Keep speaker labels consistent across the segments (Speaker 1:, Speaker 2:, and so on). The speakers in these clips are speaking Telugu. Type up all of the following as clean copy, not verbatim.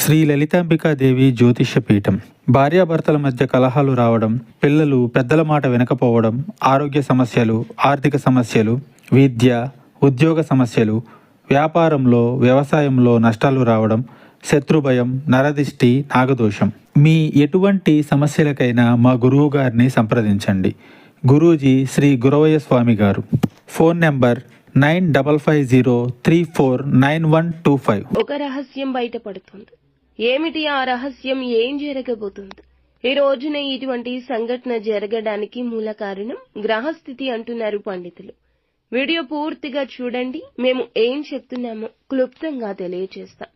Speaker 1: శ్రీ లలితాంబికాదేవి జ్యోతిష్య పీఠం. భార్యాభర్తల మధ్య కలహాలు రావడం, పిల్లలు పెద్దల మాట వినకపోవడం, ఆరోగ్య సమస్యలు, ఆర్థిక సమస్యలు, విద్య, ఉద్యోగ సమస్యలు, వ్యాపారంలో వ్యవసాయంలో నష్టాలు రావడం, శత్రుభయం, నరదిష్టి, నాగదోషం. మీ ఎటువంటి సమస్యలకైనా మా గురువు గారిని సంప్రదించండి. గురూజీ శ్రీ గురవయ్య స్వామి గారు. Phone number 9550349125.
Speaker 2: ఒక రహస్యం బయటపడుతుంది. ఏమిటి ఆ రహస్యం? ఏం జరగబోతుంది? ఈ రోజున ఇటువంటి సంఘటన జరగడానికి మూల కారణం గ్రహస్థితి అంటున్నారు పండితులు. వీడియో పూర్తిగా చూడండి. మేము ఏం చెప్తున్నామో క్లుప్తంగా తెలియజేస్తాం.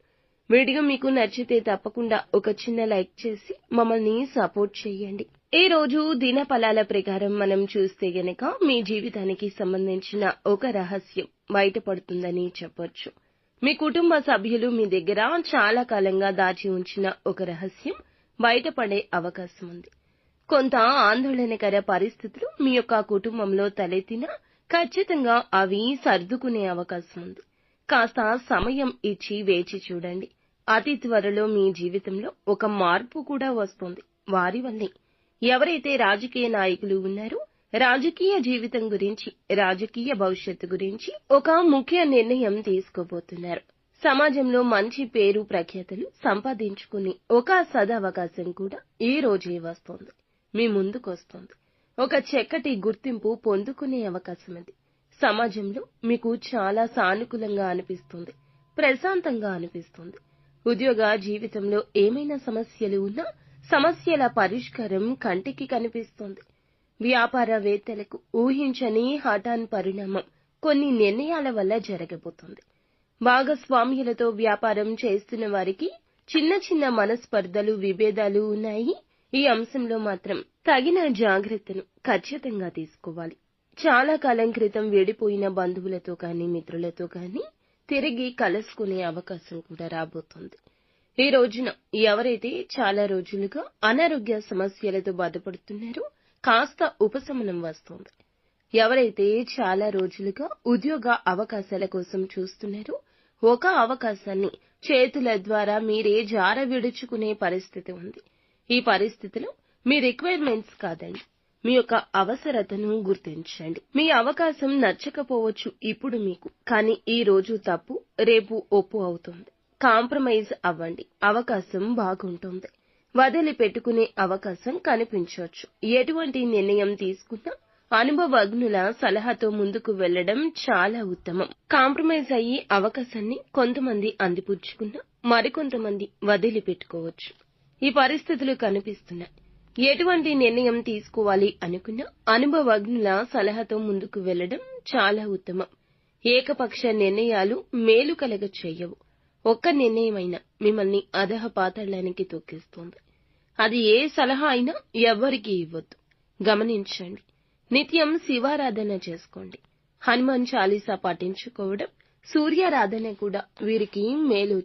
Speaker 2: వీడియో మీకు నచ్చితే తప్పకుండా ఒక చిన్న లైక్ చేసి మమ్మల్ని సపోర్ట్ చేయండి. ఈ రోజు దిన ఫలాల ప్రకారం మనం చూస్తే గనక మీ జీవితానికి సంబంధించిన ఒక రహస్యం బయటపడుతుందని చెప్పొచ్చు. మీ కుటుంబ సభ్యులు మీ దగ్గర చాలా కాలంగా దాచి ఉంచిన ఒక రహస్యం బయటపడే అవకాశం ఉంది. కొంత ఆందోళనకర పరిస్థితులు మీ యొక్క కుటుంబంలో తలెత్తినా ఖచ్చితంగా అవి సర్దుకునే అవకాశం ఉంది. కాస్త సమయం ఇచ్చి వేచి చూడండి. అతి త్వరలో మీ జీవితంలో ఒక మార్పు కూడా వస్తుంది. వారి వల్లే. ఎవరైతే రాజకీయ నాయకులు ఉన్నారో రాజకీయ జీవితం గురించి, రాజకీయ భవిష్యత్తు గురించి ఒక ముఖ్య నిర్ణయం తీసుకోబోతున్నారు. సమాజంలో మంచి పేరు ప్రఖ్యాతులు సంపాదించుకుని ఒక సదవకాశం కూడా ఈ రోజే వస్తోంది. మీ ముందుకొస్తోంది. ఒక చక్కటి గుర్తింపు పొందుకునే అవకాశం ఇది. సమాజంలో మీకు చాలా సానుకూలంగా అనిపిస్తుంది. ప్రశాంతంగా అనిపిస్తుంది. ఉద్యోగ జీవితంలో ఏమైనా సమస్యలు ఉన్నా సమస్యల పరిష్కారం కంటికి కనిపిస్తోంది. వ్యాపారవేత్తలకు ఊహించని హఠాన్ పరిణామం కొన్ని నిర్ణయాల వల్ల జరగబోతోంది. భాగస్వామ్యులతో వ్యాపారం చేస్తున్న వారికి చిన్న చిన్న మనస్పర్ధలు, విభేదాలు ఉన్నాయి. ఈ అంశంలో మాత్రం తగిన జాగ్రత్తను ఖచ్చితంగా తీసుకోవాలి. చాలా కాలం క్రితం విడిపోయిన బంధువులతో కానీ, మిత్రులతో కానీ తిరిగి కలుసుకునే అవకాశం కూడా రాబోతోంది. ఈ రోజున ఎవరైతే చాలా రోజులుగా అనారోగ్య సమస్యలతో బాధపడుతున్నారో కాస్త ఉపశమనం వస్తోంది. ఎవరైతే చాలా రోజులుగా ఉద్యోగ అవకాశాల కోసం చూస్తున్నారో ఒక అవకాశాన్ని చేతుల ద్వారా మీరే జార విడుచుకునే పరిస్థితి ఉంది. ఈ పరిస్థితిలో మీ రిక్వైర్మెంట్స్ కాదండి, మీ యొక్క అవసరతను గుర్తించండి. మీ అవకాశం నచ్చకపోవచ్చు ఇప్పుడు మీకు, కానీ ఈ రోజు తప్పు రేపు ఒప్పు అవుతుంది. కాంప్రమైజ్ అవ్వండి. అవకాశం బాగుంటుంది. వదిలిపెట్టుకునే అవకాశం కనిపించవచ్చు. ఎటువంటి నిర్ణయం తీసుకున్నా అనుభవజ్ఞుల సలహాతో ముందుకు వెళ్లడం చాలా ఉత్తమం. కాంప్రమైజ్ అయ్యి అవకాశాన్ని కొంతమంది అందిపుచ్చుకున్నా మరికొంతమంది వదిలిపెట్టుకోవచ్చు. ఈ పరిస్థితులు కనిపిస్తున్నాయి. ఎటువంటి నిర్ణయం తీసుకోవాలి అనుకున్నా అనుభవజ్ఞుల సలహాతో ముందుకు వెళ్లడం చాలా ఉత్తమం. ఏకపక్ష నిర్ణయాలు మేలు కలగ చెయ్యవు. ఒక్క నిర్ణయమైనా మిమ్మల్ని అధఃపాతాళానికి తొక్కిస్తుంది. అది ఏ సలహా అయినా ఎవ్వరికీ ఇవ్వద్దు. గమనించండి. నిత్యం శివారాధన చేసుకోండి. హనుమాన్ చాలీసా పాటించుకోవడం, సూర్యారాధన కూడా వీరికి మేలు